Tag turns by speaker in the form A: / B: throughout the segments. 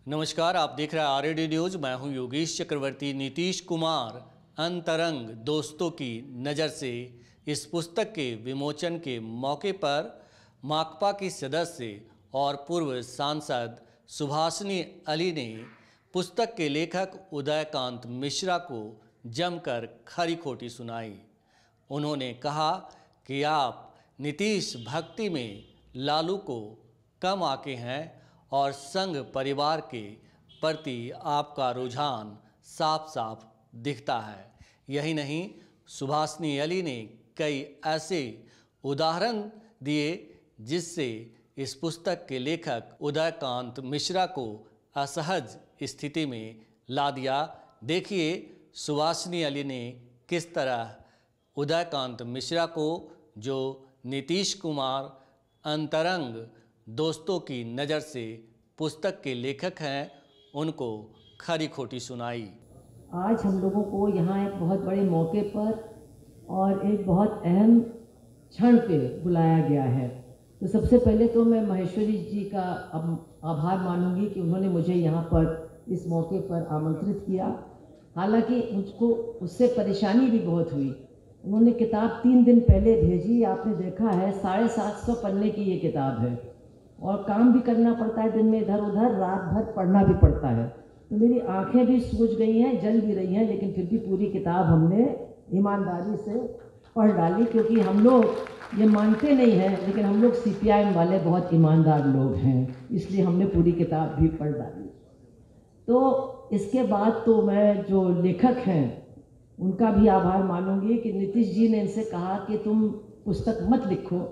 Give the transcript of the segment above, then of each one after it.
A: नमस्कार, आप देख रहे हैं आरएडी न्यूज। मैं हूं योगेश चक्रवर्ती। नीतीश कुमार अंतरंग दोस्तों की नज़र से इस पुस्तक के विमोचन के मौके पर माकपा की सदस्य और पूर्व सांसद सुभाषिनी अली ने पुस्तक के लेखक उदयकांत मिश्रा को जमकर खरी खोटी सुनाई। उन्होंने कहा कि आप नीतीश भक्ति में लालू को कम आके हैं और संघ परिवार के प्रति आपका रुझान साफ साफ दिखता है। यही नहीं, सुभाषिनी अली ने कई ऐसे उदाहरण दिए जिससे इस पुस्तक के लेखक उदयकांत मिश्रा को असहज स्थिति में ला दिया। देखिए सुभाषिनी अली ने किस तरह उदयकांत मिश्रा को, जो नीतीश कुमार अंतरंग दोस्तों की नज़र से पुस्तक के लेखक हैं, उनको खरी खोटी सुनाई।
B: आज हम लोगों को यहाँ एक बहुत बड़े मौके पर और एक बहुत अहम क्षण पे बुलाया गया है। तो सबसे पहले तो मैं महेश्वरी जी का आभार मानूंगी कि उन्होंने मुझे यहाँ पर इस मौके पर आमंत्रित किया। हालांकि मुझको उससे परेशानी भी बहुत हुई। उन्होंने किताब 3 दिन पहले भेजी। आपने देखा है 750 पन्ने की ये किताब है और काम भी करना पड़ता है, दिन में इधर उधर, रात भर पढ़ना भी पड़ता है। तो मेरी आंखें भी सूज गई हैं, जल भी रही हैं, लेकिन फिर भी पूरी किताब हमने ईमानदारी से पढ़ डाली, क्योंकि हम लोग ये मानते नहीं हैं, लेकिन हम लोग CPIM वाले बहुत ईमानदार लोग हैं, इसलिए हमने पूरी किताब भी पढ़ डाली। तो इसके बाद तो मैं जो लेखक हैं उनका भी आभार मानूंगी कि नीतीश जी ने इनसे कहा कि तुम पुस्तक मत लिखो,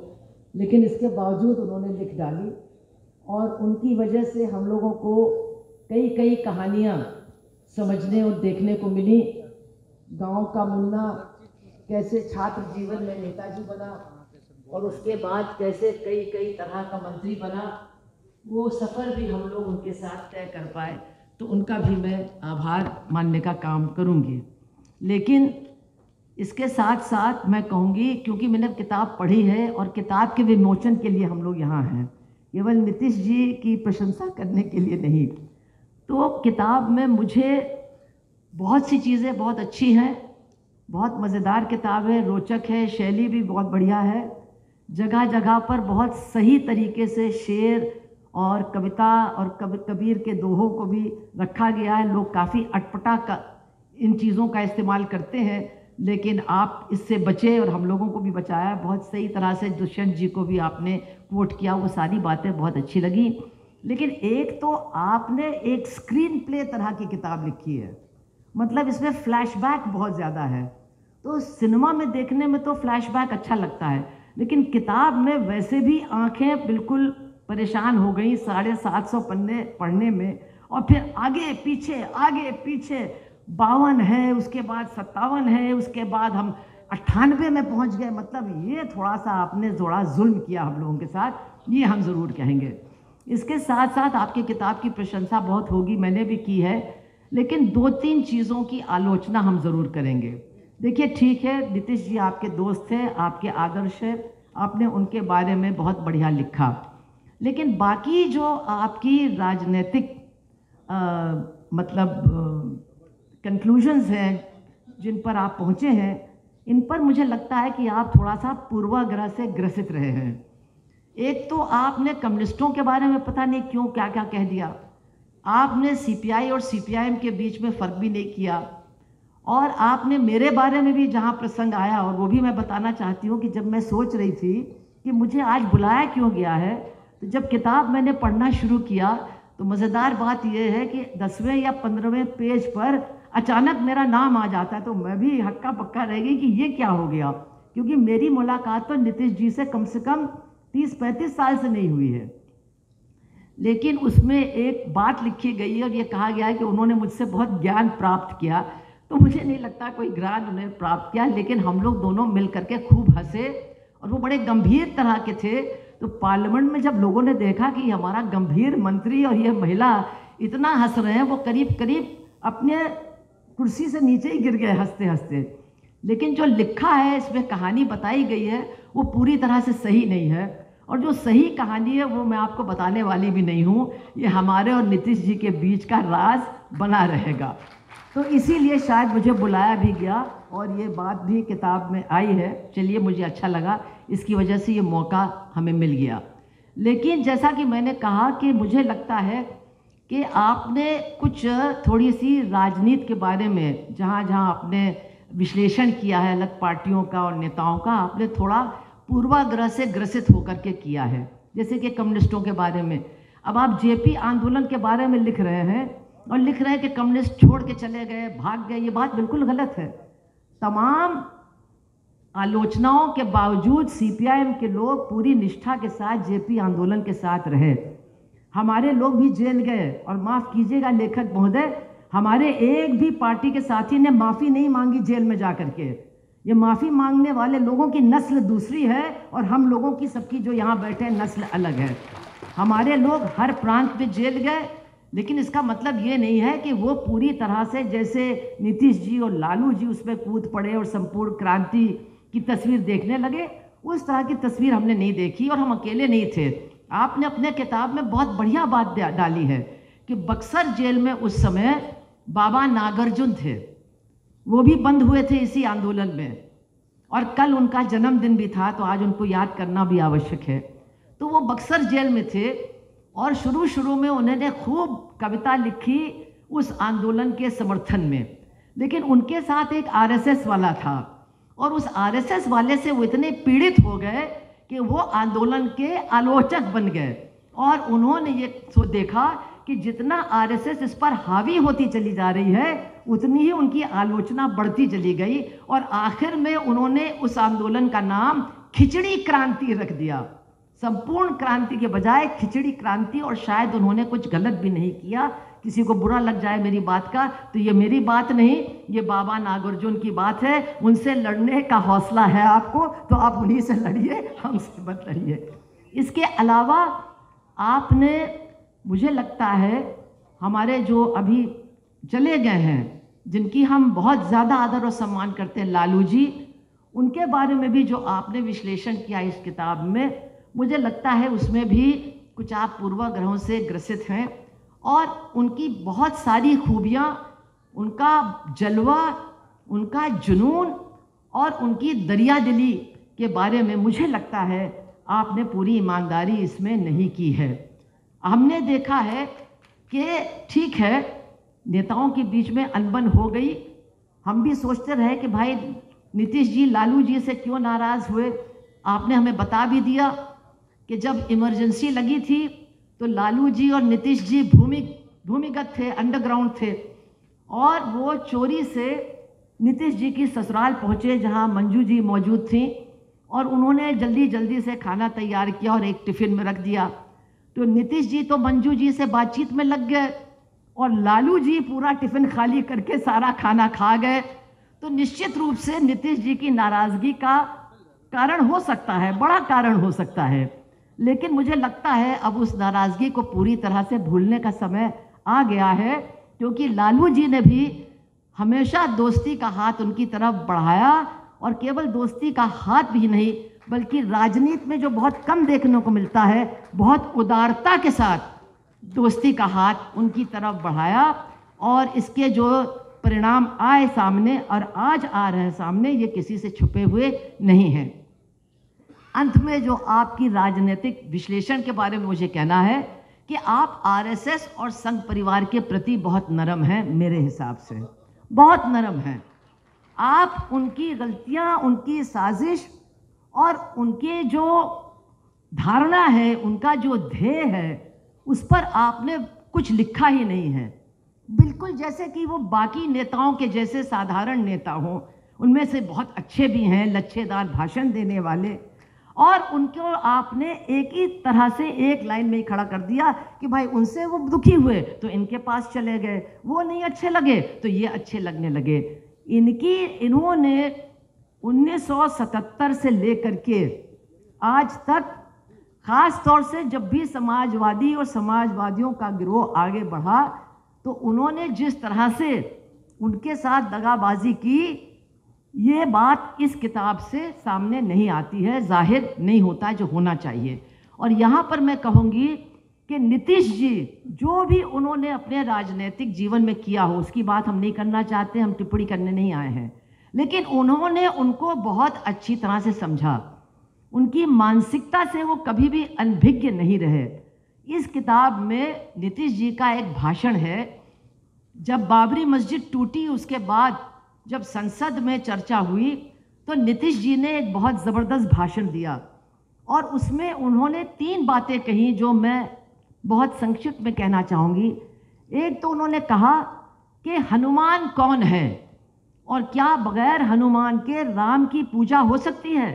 B: लेकिन इसके बावजूद उन्होंने लिख डाली और उनकी वजह से हम लोगों को कई कई कहानियाँ समझने और देखने को मिली। गांव का मुन्ना कैसे छात्र जीवन में नेताजी बना और उसके बाद कैसे कई कई तरह का मंत्री बना, वो सफ़र भी हम लोग उनके साथ तय कर पाए। तो उनका भी मैं आभार मानने का काम करूँगी। लेकिन इसके साथ साथ मैं कहूँगी, क्योंकि मैंने किताब पढ़ी है और किताब के विमोचन के लिए हम लोग यहाँ हैं, केवल नीतीश जी की प्रशंसा करने के लिए नहीं। तो किताब में मुझे बहुत सी चीज़ें बहुत अच्छी हैं, बहुत मज़ेदार किताब है, रोचक है, शैली भी बहुत बढ़िया है। जगह जगह पर बहुत सही तरीके से शेर और कविता और कबीर के दोहों को भी रखा गया है। लोग काफ़ी अटपटा इन चीज़ों का इस्तेमाल करते हैं, लेकिन आप इससे बचे और हम लोगों को भी बचाया। बहुत सही तरह से दुष्यंत जी को भी आपने कोट किया, वो सारी बातें बहुत अच्छी लगी। लेकिन एक तो आपने एक स्क्रीन प्ले तरह की किताब लिखी है, मतलब इसमें फ्लैशबैक बहुत ज़्यादा है। तो सिनेमा में देखने में तो फ्लैशबैक अच्छा लगता है, लेकिन किताब में वैसे भी आंखें बिल्कुल परेशान हो गई 750 पन्ने पढ़ने में। और फिर आगे पीछे 52 है, उसके बाद 57 है, उसके बाद हम 98 में पहुंच गए। मतलब ये थोड़ा सा आपने थोड़ा जुल्म किया हम लोगों के साथ, ये हम ज़रूर कहेंगे। इसके साथ साथ आपकी किताब की प्रशंसा बहुत होगी, मैंने भी की है, लेकिन 2-3 चीज़ों की आलोचना हम ज़रूर करेंगे। देखिए, ठीक है, नीतीश जी आपके दोस्त हैं, आपके आदर्श हैं, आपने उनके बारे में बहुत बढ़िया लिखा, लेकिन बाकी जो आपकी राजनीतिक कंक्लूजन्स हैं जिन पर आप पहुँचे हैं, इन पर मुझे लगता है कि आप थोड़ा सा पूर्वाग्रह से ग्रसित रहे हैं। एक तो आपने कम्युनिस्टों के बारे में पता नहीं क्यों क्या क्या कह दिया। आपने CPI और CPIM के बीच में फ़र्क भी नहीं किया, और आपने मेरे बारे में भी जहाँ प्रसंग आया, और वो भी मैं बताना चाहती हूँ कि जब मैं सोच रही थी कि मुझे आज बुलाया क्यों गया है, तो जब किताब मैंने पढ़ना शुरू किया तो मज़ेदार बात यह है कि 10वें या 15वें पेज पर अचानक मेरा नाम आ जाता है। तो मैं भी हक्का पक्का रह गई कि ये क्या हो गया, क्योंकि मेरी मुलाकात तो नीतीश जी से कम 30-35 साल से नहीं हुई है। लेकिन उसमें एक बात लिखी गई है और ये कहा गया है कि उन्होंने मुझसे बहुत ज्ञान प्राप्त किया। तो मुझे नहीं लगता कोई ज्ञान उन्होंने प्राप्त किया, लेकिन हम लोग दोनों मिल करके खूब हंसे और वो बड़े गंभीर तरह के थे। तो पार्लियामेंट में जब लोगों ने देखा कि हमारा गंभीर मंत्री और यह महिला इतना हंस रहे हैं, वो करीब करीब अपने कुर्सी से नीचे ही गिर गए हंसते हंसते। लेकिन जो लिखा है, इसमें कहानी बताई गई है, वो पूरी तरह से सही नहीं है। और जो सही कहानी है वो मैं आपको बताने वाली भी नहीं हूँ, ये हमारे और नीतीश जी के बीच का राज बना रहेगा। तो इसीलिए शायद मुझे बुलाया भी गया और ये बात भी किताब में आई है। चलिए, मुझे अच्छा लगा, इसकी वजह से ये मौका हमें मिल गया। लेकिन जैसा कि मैंने कहा कि मुझे लगता है कि आपने कुछ थोड़ी सी राजनीति के बारे में जहाँ जहाँ आपने विश्लेषण किया है अलग पार्टियों का और नेताओं का, आपने थोड़ा पूर्वाग्रह से ग्रसित होकर के किया है, जैसे कि कम्युनिस्टों के बारे में। अब आप जेपी आंदोलन के बारे में लिख रहे हैं और लिख रहे हैं कि कम्युनिस्ट छोड़ के चले गए, भाग गए। ये बात बिल्कुल गलत है। तमाम आलोचनाओं के बावजूद सीपीआईएम के लोग पूरी निष्ठा के साथ जेपी आंदोलन के साथ रहे। हमारे लोग भी जेल गए, और माफ़ कीजिएगा लेखक महोदय, हमारे एक भी पार्टी के साथी ने माफ़ी नहीं मांगी जेल में जा कर के। ये माफ़ी मांगने वाले लोगों की नस्ल दूसरी है और हम लोगों की सबकी जो यहाँ बैठे हैं नस्ल अलग है। हमारे लोग हर प्रांत में जेल गए, लेकिन इसका मतलब ये नहीं है कि वो पूरी तरह से जैसे नीतीश जी और लालू जी उसमें कूद पड़े और संपूर्ण क्रांति की तस्वीर देखने लगे। उस तरह की तस्वीर हमने नहीं देखी, और हम अकेले नहीं थे। आपने अपने किताब में बहुत बढ़िया बात डाली है कि बक्सर जेल में उस समय बाबा नागार्जुन थे, वो भी बंद हुए थे इसी आंदोलन में, और कल उनका जन्मदिन भी था, तो आज उनको याद करना भी आवश्यक है। तो वो बक्सर जेल में थे और शुरू में उन्होंने खूब कविता लिखी उस आंदोलन के समर्थन में। लेकिन उनके साथ एक आरएसएस वाला था, और उस आरएसएस वाले से वो इतने पीड़ित हो गए कि वो आंदोलन के आलोचक बन गए, और उन्होंने ये देखा कि जितना आरएसएस इस पर हावी होती चली जा रही है उतनी ही उनकी आलोचना बढ़ती चली गई, और आखिर में उन्होंने उस आंदोलन का नाम खिचड़ी क्रांति रख दिया। संपूर्ण क्रांति के बजाय खिचड़ी क्रांति। और शायद उन्होंने कुछ गलत भी नहीं किया। किसी को बुरा लग जाए मेरी बात का, तो ये मेरी बात नहीं, ये बाबा नागार्जुन की बात है। उनसे लड़ने का हौसला है आपको तो आप उन्हीं से लड़िए, हमसे मत लड़िए। इसके अलावा आपने, मुझे लगता है, हमारे जो अभी चले गए हैं जिनकी हम बहुत ज़्यादा आदर और सम्मान करते हैं, लालू जी, उनके बारे में भी जो आपने विश्लेषण किया इस किताब में, मुझे लगता है उसमें भी कुछ आप पूर्वाग्रहों से ग्रसित हैं। और उनकी बहुत सारी खूबियाँ, उनका जलवा, उनका जुनून और उनकी दरियादिली के बारे में मुझे लगता है आपने पूरी ईमानदारी इसमें नहीं की है। हमने देखा है कि ठीक है, नेताओं के बीच में अनबन हो गई। हम भी सोचते रहे कि भाई नीतीश जी लालू जी से क्यों नाराज़ हुए। आपने हमें बता भी दिया कि जब इमरजेंसी लगी थी तो लालू जी और नीतीश जी भूमिगत थे, अंडरग्राउंड थे, और वो चोरी से नीतीश जी की ससुराल पहुँचे जहाँ मंजू जी मौजूद थी, और उन्होंने जल्दी से खाना तैयार किया और एक टिफ़िन में रख दिया। तो नीतीश जी तो मंजू जी से बातचीत में लग गए और लालू जी पूरा टिफ़िन खाली करके सारा खाना खा गए। तो निश्चित रूप से नीतीश जी की नाराज़गी का कारण हो सकता है, बड़ा कारण हो सकता है। लेकिन मुझे लगता है अब उस नाराज़गी को पूरी तरह से भूलने का समय आ गया है, क्योंकि लालू जी ने भी हमेशा दोस्ती का हाथ उनकी तरफ बढ़ाया, और केवल दोस्ती का हाथ भी नहीं बल्कि राजनीति में जो बहुत कम देखने को मिलता है, बहुत उदारता के साथ दोस्ती का हाथ उनकी तरफ बढ़ाया। और इसके जो परिणाम आए सामने और आज आ रहे हैं सामने, ये किसी से छुपे हुए नहीं हैं। अंत में जो आपकी राजनीतिक विश्लेषण के बारे में मुझे कहना है कि आप आरएसएस और संघ परिवार के प्रति बहुत नरम हैं, मेरे हिसाब से बहुत नरम हैं। आप उनकी गलतियां, उनकी साजिश और उनके जो धारणा है, उनका जो ध्येय है, उस पर आपने कुछ लिखा ही नहीं है। बिल्कुल जैसे कि वो बाकी नेताओं के जैसे साधारण नेता हों, उनमें से बहुत अच्छे भी हैं, लच्छेदार भाषण देने वाले, और उनको आपने एक ही तरह से एक लाइन में ही खड़ा कर दिया कि भाई उनसे वो दुखी हुए तो इनके पास चले गए, वो नहीं अच्छे लगे तो ये अच्छे लगने लगे। इन्होंने 1977 से लेकर के आज तक, ख़ास तौर से जब भी समाजवादी और समाजवादियों का गिरोह आगे बढ़ा, तो उन्होंने जिस तरह से उनके साथ दगाबाजी की, ये बात इस किताब से सामने नहीं आती है, जाहिर नहीं होता है जो होना चाहिए। और यहाँ पर मैं कहूँगी कि नीतीश जी जो भी उन्होंने अपने राजनीतिक जीवन में किया हो, उसकी बात हम नहीं करना चाहते, हम टिप्पणी करने नहीं आए हैं, लेकिन उन्होंने उनको बहुत अच्छी तरह से समझा। उनकी मानसिकता से वो कभी भी अनभिज्ञ नहीं रहे। इस किताब में नीतीश जी का एक भाषण है। जब बाबरी मस्जिद टूटी, उसके बाद जब संसद में चर्चा हुई, तो नीतीश जी ने एक बहुत ज़बरदस्त भाषण दिया और उसमें उन्होंने 3 बातें कही जो मैं बहुत संक्षिप्त में कहना चाहूँगी। एक तो उन्होंने कहा कि हनुमान कौन है और क्या बगैर हनुमान के राम की पूजा हो सकती है।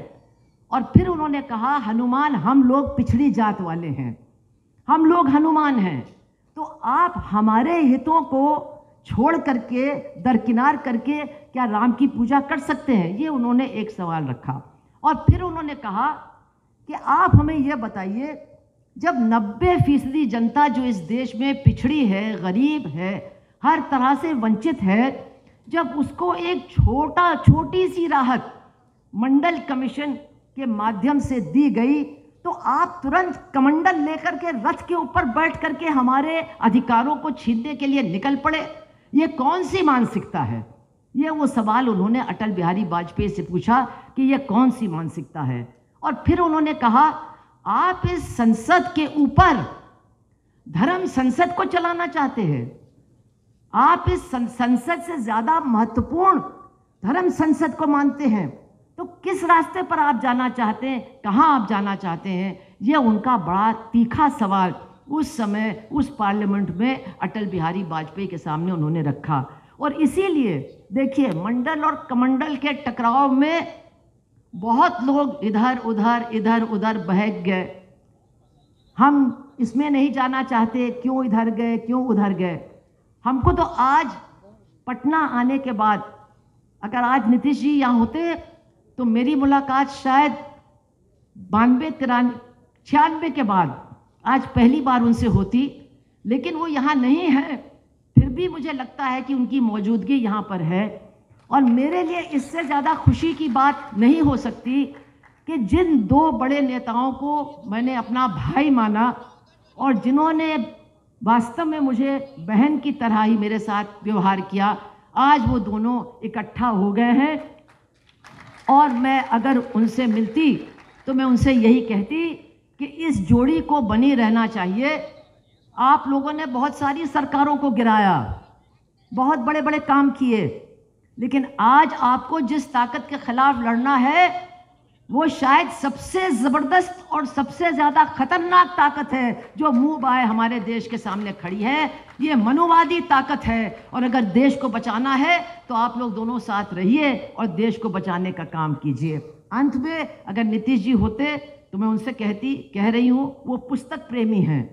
B: और फिर उन्होंने कहा हनुमान हम लोग पिछड़ी जात वाले हैं, हम लोग हनुमान हैं, तो आप हमारे हितों को छोड़ करके दरकिनार करके क्या राम की पूजा कर सकते हैं। ये उन्होंने एक सवाल रखा। और फिर उन्होंने कहा कि आप हमें ये बताइए, जब 90% जनता जो इस देश में पिछड़ी है, गरीब है, हर तरह से वंचित है, जब उसको एक छोटी सी राहत मंडल कमीशन के माध्यम से दी गई, तो आप तुरंत कमंडल लेकर के रथ के ऊपर बैठ करके हमारे अधिकारों को छीनने के लिए निकल पड़े। ये कौन सी मानसिकता है? ये वो सवाल उन्होंने अटल बिहारी वाजपेयी से पूछा कि ये कौन सी मानसिकता है। और फिर उन्होंने कहा आप इस संसद के ऊपर धर्म संसद को चलाना चाहते हैं, आप इस संसद से ज़्यादा महत्वपूर्ण धर्म संसद को मानते हैं, तो किस रास्ते पर आप जाना चाहते हैं, कहाँ आप जाना चाहते हैं? ये उनका बड़ा तीखा सवाल उस समय उस पार्लियामेंट में अटल बिहारी वाजपेयी के सामने उन्होंने रखा। और इसीलिए देखिए, मंडल और कमंडल के टकराव में बहुत लोग इधर उधर बहक गए। हम इसमें नहीं जाना चाहते क्यों इधर गए, क्यों उधर गए। हमको तो आज पटना आने के बाद, अगर आज नीतीश जी यहाँ होते तो मेरी मुलाकात शायद 92-96 के बाद आज पहली बार उनसे होती, लेकिन वो यहाँ नहीं है। फिर भी मुझे लगता है कि उनकी मौजूदगी यहाँ पर है। और मेरे लिए इससे ज़्यादा खुशी की बात नहीं हो सकती कि जिन 2 बड़े नेताओं को मैंने अपना भाई माना और जिन्होंने वास्तव में मुझे बहन की तरह ही मेरे साथ व्यवहार किया, आज वो दोनों इकट्ठा हो गए हैं। और मैं अगर उनसे मिलती तो मैं उनसे यही कहती कि इस जोड़ी को बनी रहना चाहिए। आप लोगों ने बहुत सारी सरकारों को गिराया, बहुत बड़े बड़े काम किए, लेकिन आज आपको जिस ताकत के खिलाफ लड़ना है वो शायद सबसे ज़बरदस्त और सबसे ज़्यादा खतरनाक ताकत है जो मुंह बाए हमारे देश के सामने खड़ी है। ये मनोवादी ताकत है। और अगर देश को बचाना है तो आप लोग दोनों साथ रहिए और देश को बचाने का काम कीजिए। अंत में अगर नीतीश जी होते तो मैं उनसे कह रही हूँ, वो पुस्तक प्रेमी हैं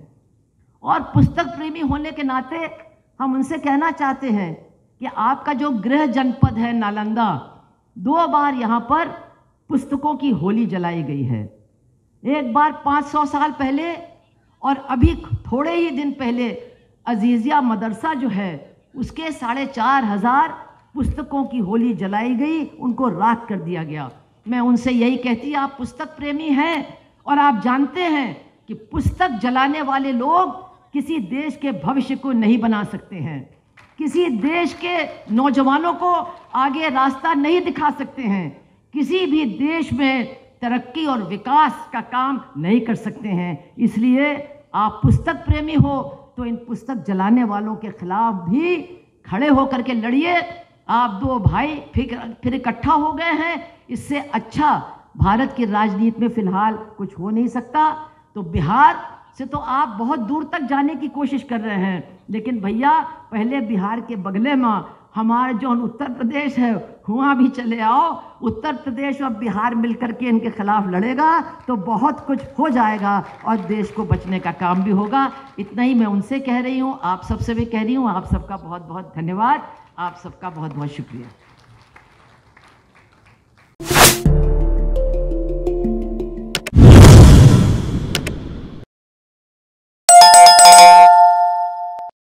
B: और पुस्तक प्रेमी होने के नाते हम उनसे कहना चाहते हैं कि आपका जो गृह जनपद है नालंदा, 2 बार यहाँ पर पुस्तकों की होली जलाई गई है। एक बार 500 साल पहले और अभी थोड़े ही दिन पहले अजीजिया मदरसा जो है उसके 4,500 पुस्तकों की होली जलाई गई, उनको राख कर दिया गया। मैं उनसे यही कहती, आप पुस्तक प्रेमी हैं और आप जानते हैं कि पुस्तक जलाने वाले लोग किसी देश के भविष्य को नहीं बना सकते हैं, किसी देश के नौजवानों को आगे रास्ता नहीं दिखा सकते हैं, किसी भी देश में तरक्की और विकास का काम नहीं कर सकते हैं। इसलिए आप पुस्तक प्रेमी हो तो इन पुस्तक जलाने वालों के खिलाफ भी खड़े होकर के लड़िए। आप 2 भाई फिर इकट्ठा हो गए हैं, इससे अच्छा भारत की राजनीति में फिलहाल कुछ हो नहीं सकता। तो बिहार से तो आप बहुत दूर तक जाने की कोशिश कर रहे हैं, लेकिन भैया पहले बिहार के बगले में हमारा जो उत्तर प्रदेश है वहाँ भी चले आओ। उत्तर प्रदेश और बिहार मिलकर के इनके खिलाफ लड़ेगा तो बहुत कुछ हो जाएगा और देश को बचने का काम भी होगा। इतना ही मैं उनसे कह रही हूँ, आप सबसे भी कह रही हूँ। आप सबका बहुत बहुत धन्यवाद, आप सबका बहुत बहुत शुक्रिया।